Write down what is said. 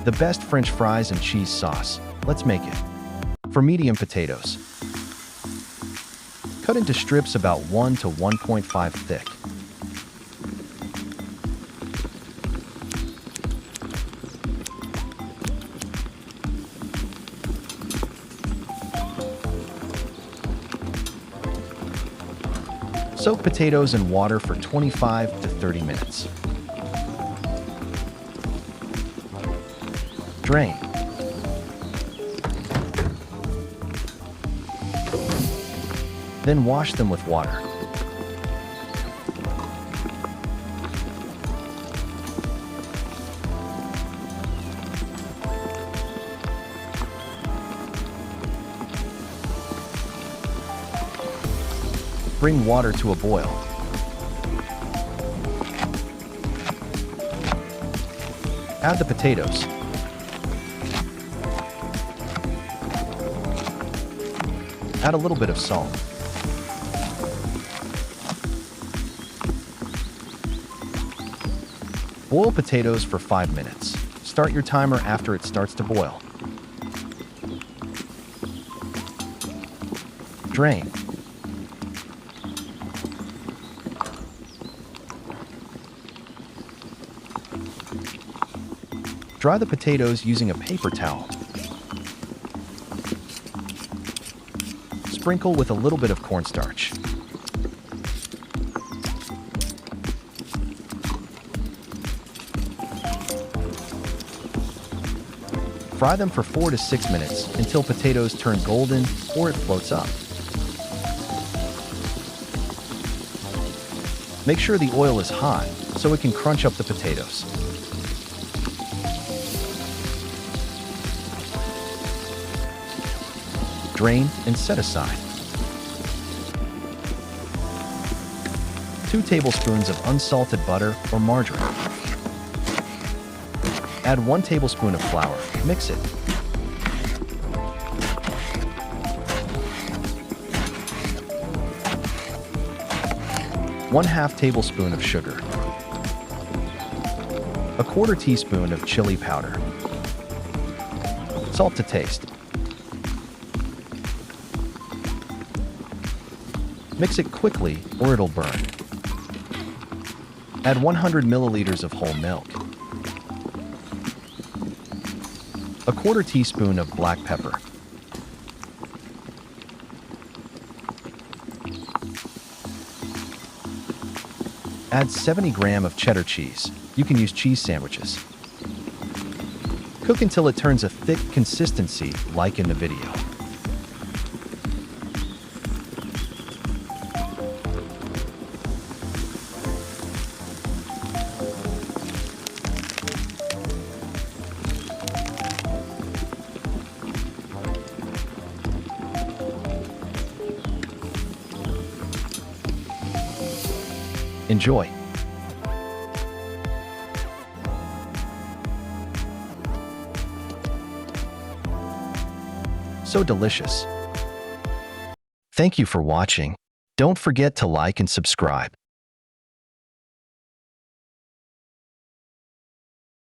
The best French fries and cheese sauce. Let's make it. For medium potatoes, cut into strips about 1 to 1.5 thick. Soak potatoes in water for 25 to 30 minutes. Drain. Then wash them with water. Bring water to a boil. Add the potatoes. Add a little bit of salt. Boil potatoes for 5 minutes. Start your timer after it starts to boil. Drain. Dry the potatoes using a paper towel. Sprinkle with a little bit of cornstarch. Fry them for 4 to 6 minutes until potatoes turn golden or it floats up. Make sure the oil is hot so it can crunch up the potatoes. Drain and set aside. 2 tablespoons of unsalted butter or margarine. Add 1 tablespoon of flour. Mix it. ½ tablespoon of sugar. 1/4 teaspoon of chili powder. Salt to taste. Mix it quickly or it'll burn. Add 100 milliliters of whole milk. 1/4 teaspoon of black pepper. Add 70 grams of cheddar cheese. You can use cheese sandwiches. Cook until it turns a thick consistency like in the video. Enjoy! So delicious! Thank you for watching. Don't forget to like and subscribe.